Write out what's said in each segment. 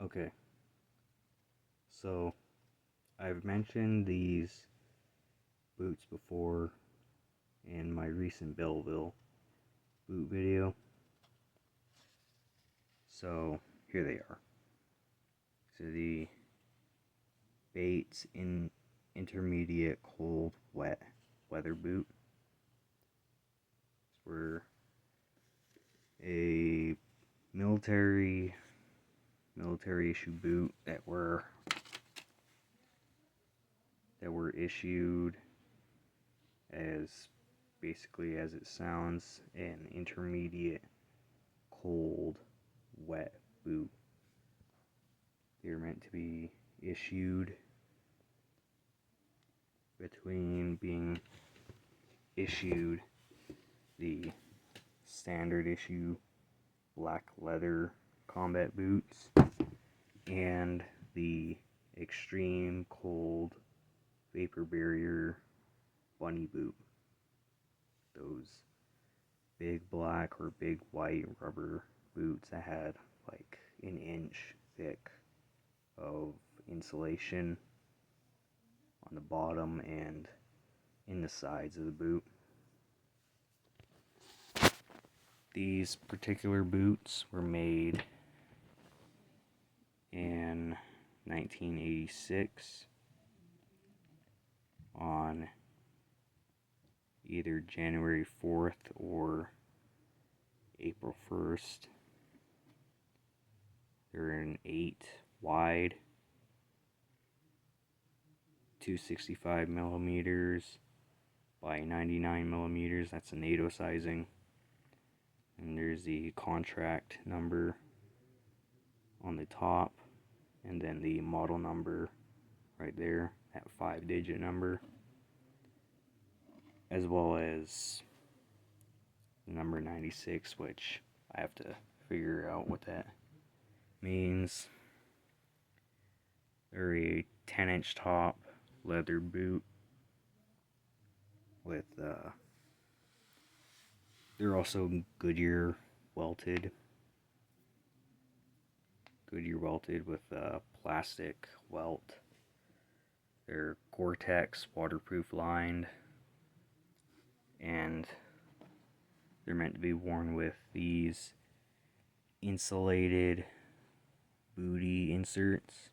Okay, so I've mentioned these boots before in my recent Belleville boot video. So here they are. So the Bates in intermediate cold wet weather boot were a military issue boot that were issued as basically as it sounds, an intermediate cold wet boot. They're meant to be issued between being issued the standard issue black leather combat boots and the extreme cold vapor barrier bunny boot. Those big black or big white rubber boots that had like an inch thick of insulation on the bottom and in the sides of the boot. These particular boots were made in 1986 on either January 4th or April 1st. They're an 8 wide, 265 millimeters by 99 millimeters. That's a NATO sizing. And there's the contract number on the top, and then the model number right there, that 5-digit number, as well as the number 96, which I have to figure out what that means. They're a 10-inch top leather boot with they're also Goodyear welted with plastic welt. They're Gore-Tex waterproof lined, and they're meant to be worn with these insulated booty inserts.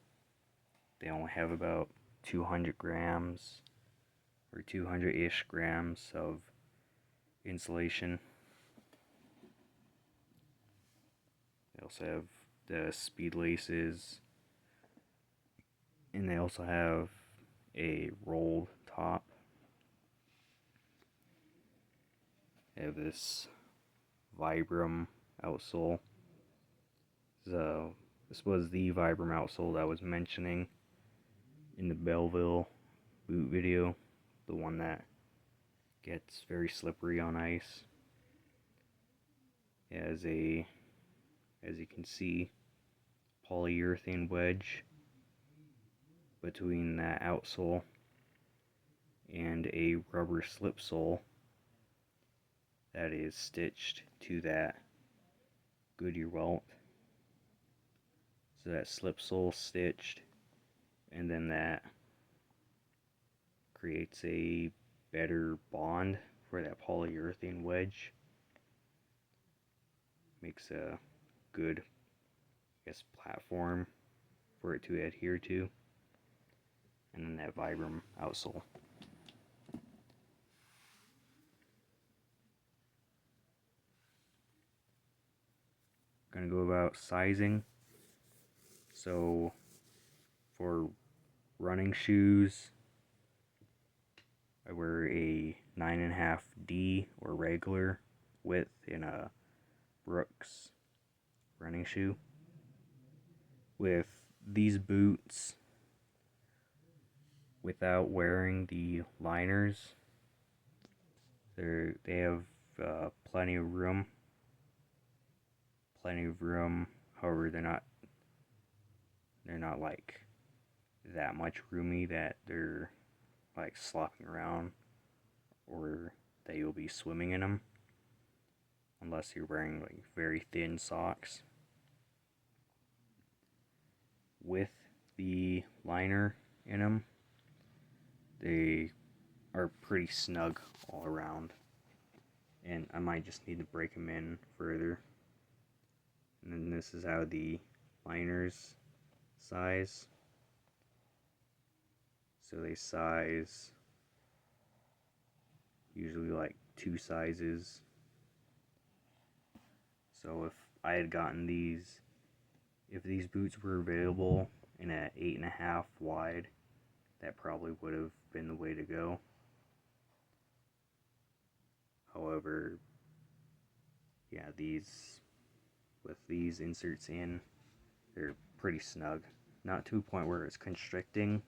They only have about 200 grams or 200-ish grams of insulation. They also have the speed laces, and they also have a rolled top. They have this Vibram outsole. So this was the Vibram outsole I was mentioning in the Belleville boot video, the one that gets very slippery on ice. It has a, as you can see, polyurethane wedge between that outsole and a rubber slip sole that is stitched to that Goodyear welt. So that slip sole stitched, and then that creates a better bond for that polyurethane wedge. Makes a good, platform for it to adhere to. And then that Vibram outsole. Gonna go about sizing. So for running shoes, I wear a 9.5D or regular width in a Brooks running shoe. With these boots, without wearing the liners, they have plenty of room. However, they're not like that much roomy that they're like slopping around or that you'll be swimming in them, unless you're wearing like very thin socks. with the liner in them, they are pretty snug all around. And I might just need to break them in further. And then this is how the liners size. So they size usually like 2 sizes. So if I had gotten these, if these boots were available in an 8.5 wide, that probably would have been the way to go. However, yeah, these, with these inserts in, they're pretty snug. Not to a point where it's constricting,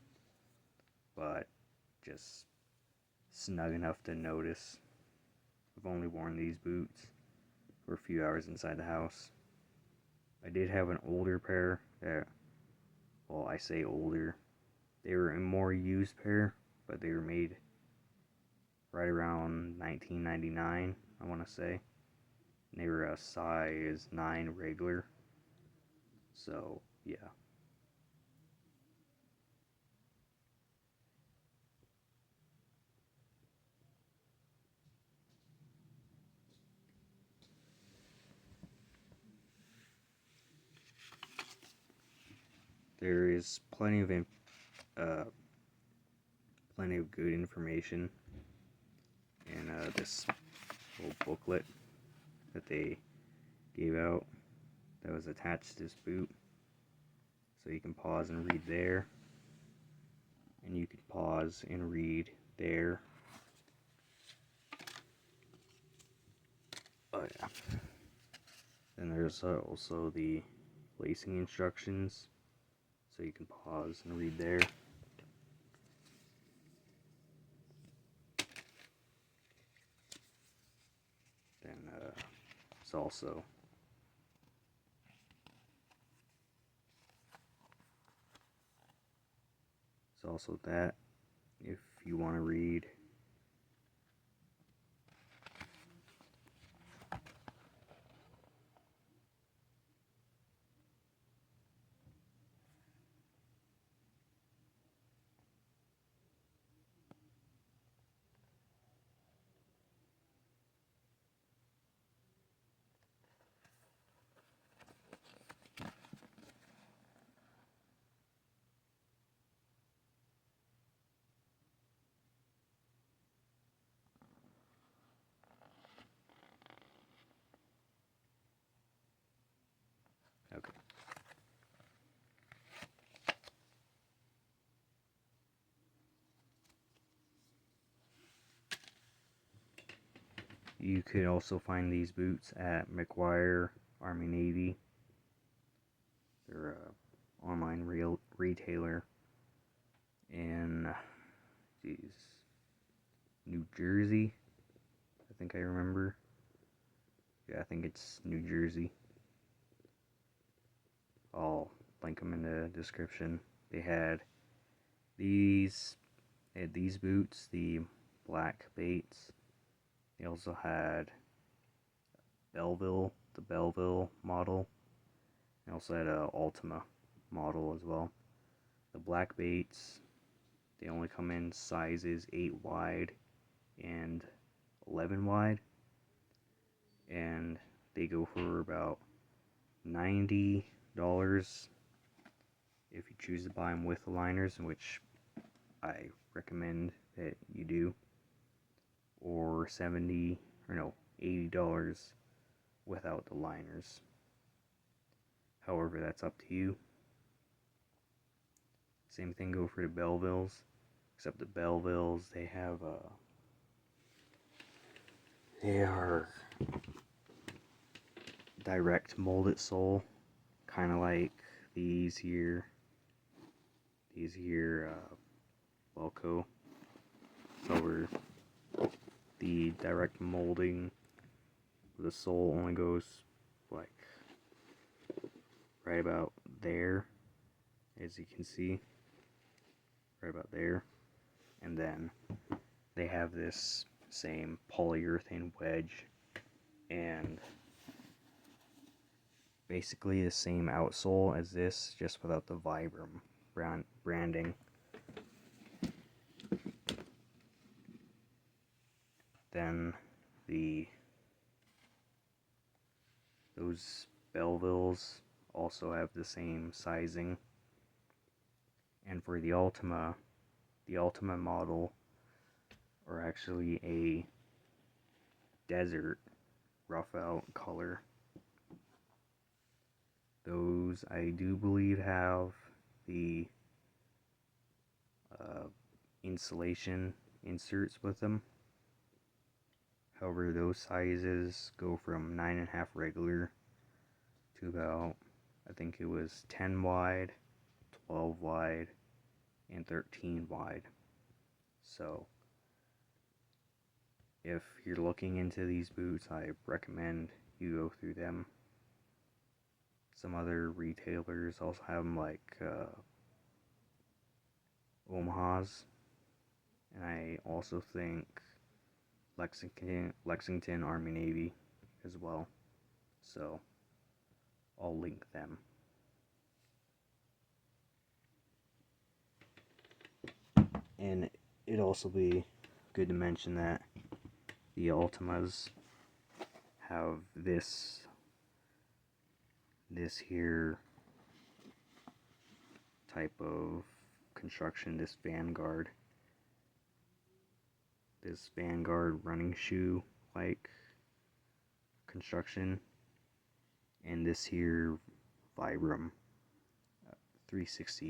but just snug enough to notice. I've only worn these boots for a few hours inside the house. I did have an older pair that, well, I say older, they were a more used pair, but they were made right around 1999, I want to say. And they were a size 9 regular. So, yeah. There is plenty of good information in this little booklet that they gave out that was attached to this boot. So you can pause and read there, and you can pause and read there. Oh yeah. Then there's also the lacing instructions, so you can pause and read there. Then it's also that if you want to read. Okay. You could also find these boots at McGuire Army Navy. They're an online retailer in New Jersey. I think I remember. Yeah, I think it's New Jersey. I'll link them in the description. They had these boots, the black Bates. They also had the Belleville model. They also had a Ultima model as well. The black Bates, they only come in sizes 8 wide and 11 wide, and they go for about $90 if you choose to buy them with the liners, in which I recommend that you do, or $80 without the liners. However, that's up to you. Same thing go for the Bellevilles, except the Bellevilles, they are direct molded sole, kind of like these here Velcro. However, the direct molding of the sole only goes like right about there, as you can see, right about there. And then they have this same polyurethane wedge, and basically the same outsole as this, just without the Vibram branding. Then those Belvilles also have the same sizing. And for the Ultima model, or actually a desert rough out color, those I do believe have the insulation inserts with them. However, those sizes go from 9.5 regular to about, I think it was 10 wide, 12 wide, and 13 wide. So if you're looking into these boots, I recommend you go through them. Some other retailers also have them, like Omaha's, and I also think Lexington Army Navy as well. So I'll link them. And it'd also be good to mention that the Ultimas have this here type of construction, this Vanguard running shoe like construction, and this here Vibram 360